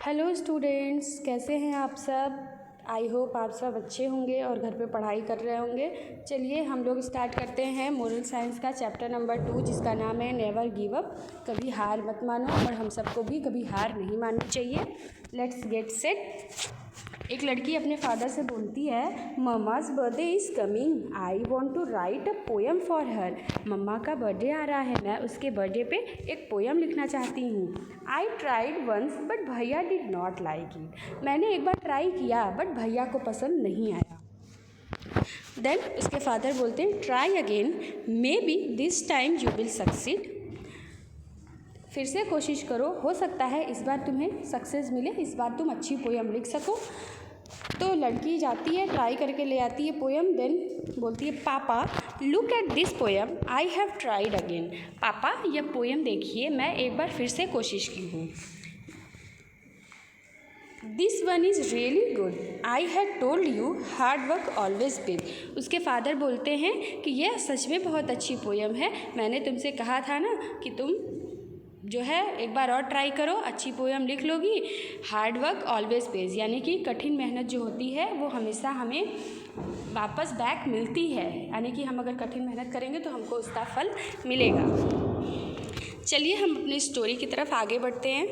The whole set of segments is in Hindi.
हेलो स्टूडेंट्स, कैसे हैं आप सब। आई होप आप सब अच्छे होंगे और घर पे पढ़ाई कर रहे होंगे। चलिए हम लोग स्टार्ट करते हैं मोरल साइंस का चैप्टर नंबर 2, जिसका नाम है नेवर गिव अप। कभी हार मत मानो, और हम सबको भी कभी हार नहीं माननी चाहिए। Let's get set. एक लड़की अपने फादर से बोलती है, mumma's birthday is coming, I want to write a poem for her. Mumma का बर्थडे आ रहा है, मैं उसके बर्थडे पे एक पोएम लिखना चाहती हूँ। आई ट्राइड वंस बट भैया डिड नॉट लाइक इट। मैंने एक बार ट्राई किया बट भैया को पसंद नहीं आया। देन उसके फादर बोलते हैं, try again, may be this time you will succeed. फिर से कोशिश करो, हो सकता है इस बार तुम्हें सक्सेस मिले, इस बार तुम अच्छी पोएम लिख सको। तो लड़की जाती है, ट्राई करके ले आती है पोएम। देन बोलती है, पापा look at this poem, I have tried again. पापा यह पोएम देखिए, मैं एक बार फिर से कोशिश की हूँ। This one is really good, I had told you hard work always big. उसके फादर बोलते हैं कि यह सच में बहुत अच्छी पोएम है, मैंने तुमसे कहा था ना कि तुम जो है एक बार और ट्राई करो, अच्छी पोएम लिख लोगी। हार्ड वर्क ऑलवेज पेज, यानी कि कठिन मेहनत जो होती है वो हमेशा हमें वापस बैक मिलती है, यानी कि हम अगर कठिन मेहनत करेंगे तो हमको उसका फल मिलेगा। चलिए हम अपनी स्टोरी की तरफ आगे बढ़ते हैं।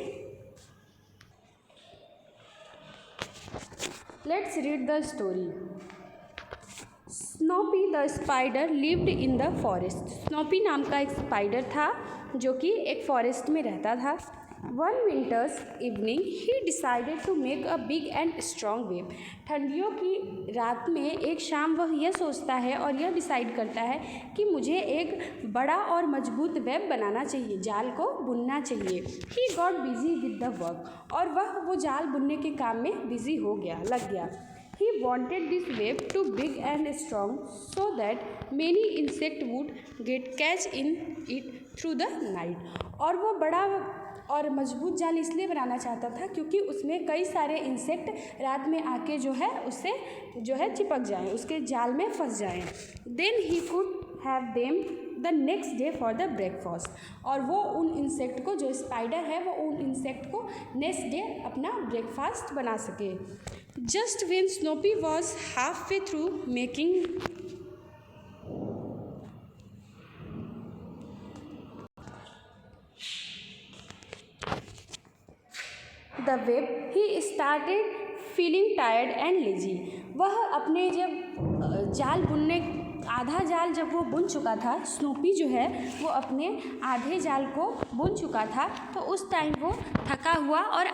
Let's read the story. Snoopy the spider lived in the forest. Snoopy नाम का एक स्पाइडर था जो कि एक फॉरेस्ट में रहता था। One winter's evening he decided to make a big and strong web. ठंडियों की रात में एक शाम वह यह सोचता है और यह डिसाइड करता है कि मुझे एक बड़ा और मजबूत वेब बनाना चाहिए, जाल को बुनना चाहिए। He got busy with the work, और वह वो जाल बुनने के काम में बिजी हो गया, लग गया। He wanted this web to big and strong so that many insect would get catch in it through the night. और वो बड़ा और मजबूत जाल इसलिए बनाना चाहता था क्योंकि उसमें कई सारे इंसेक्ट रात में आके जो है उससे जो है चिपक जाएं, उसके जाल में फंस जाएं। Then he could have them the next day for the breakfast, और वो उन इंसेक्ट को, जो स्पाइडर है वो उन इंसेक्ट को नेक्स्ट डे अपना ब्रेकफास्ट बना सके। Just when Snoopy was half way through making the web he started feeling tired and lazy. वह अपने जब जाल बुनने आधा जाल जब वो बुन चुका था, स्नोपी जो है वो अपने आधे जाल को बुन चुका था, तो उस टाइम वो थका हुआ और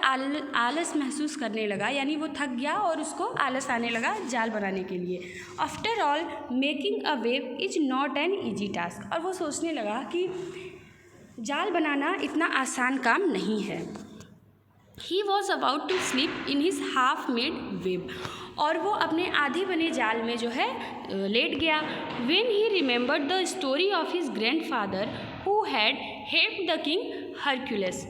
आलस महसूस करने लगा, यानी वो थक गया और उसको आलस आने लगा जाल बनाने के लिए। After all making a web is not an easy task, और वो सोचने लगा कि जाल बनाना इतना आसान काम नहीं है। He was about to sleep in his half made web, और वो अपने आधे बने जाल में जो है लेट गया। When he remembered the story of his grand father who had helped the king Hercules,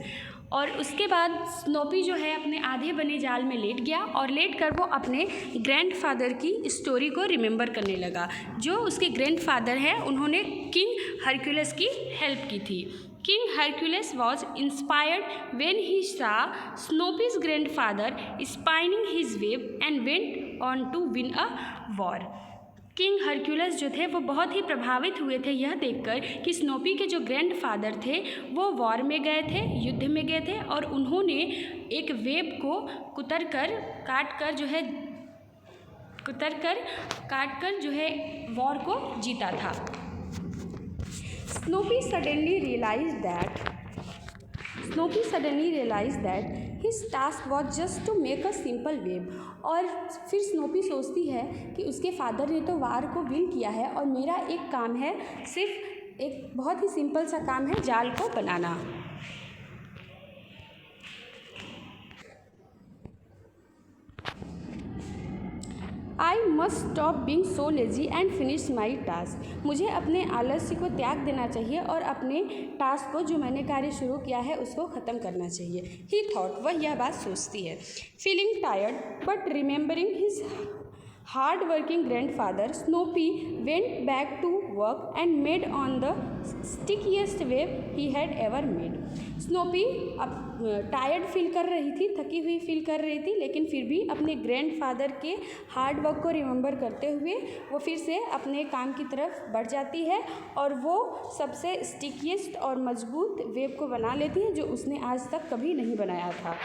और उसके बाद स्नोपी जो है अपने आधे बने जाल में लेट गया, और लेट कर वो अपने ग्रैंड फादर की स्टोरी को रिमेंबर करने लगा। जो उसके ग्रैंड फादर हैं उन्होंने किंग हरक्यूलिस की हेल्प की थी। King Hercules was inspired when he saw Snoopy's grandfather spinning his web and went on to win a war. King Hercules जो थे वो बहुत ही प्रभावित हुए थे यह देखकर कि स्नोपी के जो ग्रैंडफादर थे वो वॉर में गए थे, युद्ध में गए थे, और उन्होंने एक वेब को काट कर जो है वॉर को जीता था। Snoopy suddenly realized that his task was just to make a simple web. और फिर स्नोपी सोचती है कि उसके फादर ने तो वार को विन किया है और मेरा एक काम है, सिर्फ एक बहुत ही सिंपल सा काम है, जाल को बनाना। I must stop being so lazy and finish my task. मुझे अपने आलस्य को त्याग देना चाहिए और अपने टास्क को, जो मैंने कार्य शुरू किया है, उसको ख़त्म करना चाहिए। ही थॉट, वह यह बात सोचती है। Feeling tired but remembering his hard working grandfather Snoopy went back to work and made on the stickiest web he had ever made. Snoopy अब टायर्ड फील कर रही थी, थकी हुई फील कर रही थी, लेकिन फिर भी अपने ग्रैंडफादर के हार्ड वर्क को रिमेंबर करते हुए वो फिर से अपने काम की तरफ बढ़ जाती है और वो सबसे स्टिकीएस्ट और मजबूत वेब को बना लेती है जो उसने आज तक कभी नहीं बनाया था।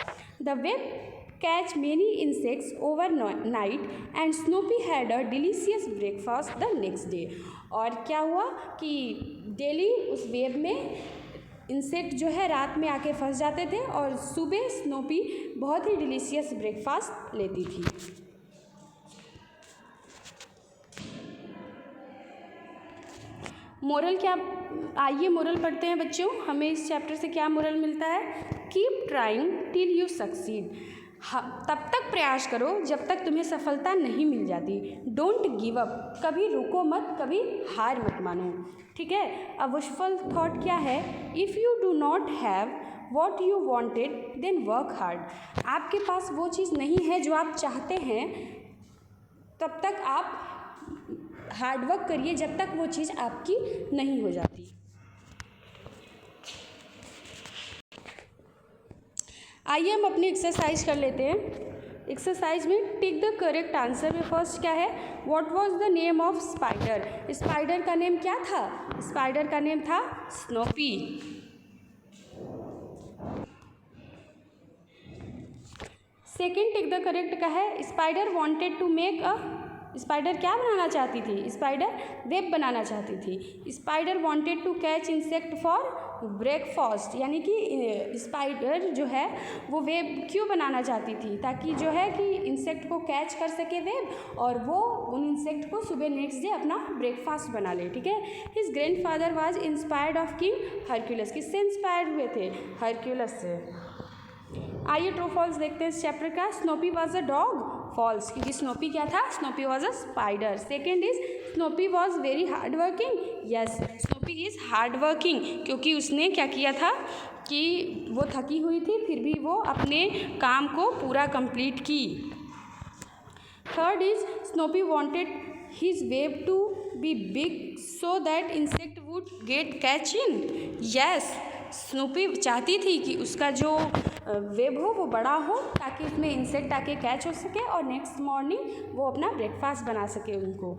The web catch many insects overnight and Snoopy had a delicious breakfast the next day। और क्या हुआ कि डेली उस वेब में इंसेक्ट जो है रात में आके फंस जाते थे और सुबह स्नोपी बहुत ही डिलीशियस ब्रेकफास्ट लेती थी। मोरल क्या, आइए मोरल पढ़ते हैं बच्चों। हमें इस चैप्टर से क्या मोरल मिलता है? Keep trying till you succeed. तब तक प्रयास करो जब तक तुम्हें सफलता नहीं मिल जाती। डोंट गिव अप, कभी रुको मत, कभी हार मत मानो। ठीक है। अब विशफुल थॉट क्या है? If you do not have what you wanted then work hard. आपके पास वो चीज़ नहीं है जो आप चाहते हैं, तब तक आप हार्डवर्क करिए जब तक वो चीज़ आपकी नहीं हो जाती। आइए हम अपनी एक्सरसाइज कर लेते हैं। एक्सरसाइज में टिक द करेक्ट आंसर में फर्स्ट क्या है? What was the name of spider? Spider का नेम क्या था? स्पाइडर का नेम था Snoopy. Second tick the correct का है spider wanted to make a, spider क्या बनाना चाहती थी? स्पाइडर वेब बनाना चाहती थी। Spider wanted to catch insect for breakfast, यानी कि स्पाइडर जो है वो वेब क्यों बनाना चाहती थी? ताकि जो है कि इंसेक्ट को कैच कर सके वेब और वो उन इंसेक्ट को सुबह नेक्स्ट डे अपना ब्रेकफास्ट बना ले। ठीक है। His grandfather was inspired of king Hercules. किससे इंस्पायर्ड हुए थे? हरक्यूलस से। आइए ट्रू फॉल्स देखते हैं इस चैप्टर का। Snoopy was a dog. False, क्योंकि स्नोपी क्या था? Snoopy was a spider. Second is Snoopy was very hard working. Yes, Snoopy is hard working, क्योंकि उसने क्या किया था कि वो थकी हुई थी फिर भी वो अपने काम को पूरा कंप्लीट की। Third is Snoopy wanted his web to be big so that insect would get catch in. Yes, Snoopy चाहती थी कि उसका जो वेब हो वो बड़ा हो ताकि उसमें इंसेक्ट आके कैच हो सके और नेक्स्ट मॉर्निंग वो अपना ब्रेकफास्ट बना सके उनको।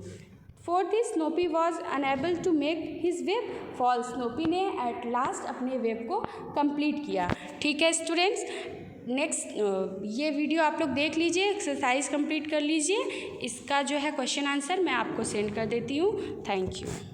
Fourth is Snoopy was unable to make his web. False, Snoopy ने एट लास्ट अपने वेब को कंप्लीट किया। ठीक है स्टूडेंट्स, नेक्स्ट ये वीडियो आप लोग देख लीजिए, एक्सरसाइज कंप्लीट कर लीजिए। इसका जो है क्वेश्चन आंसर मैं आपको सेंड कर देती हूँ। Thank you.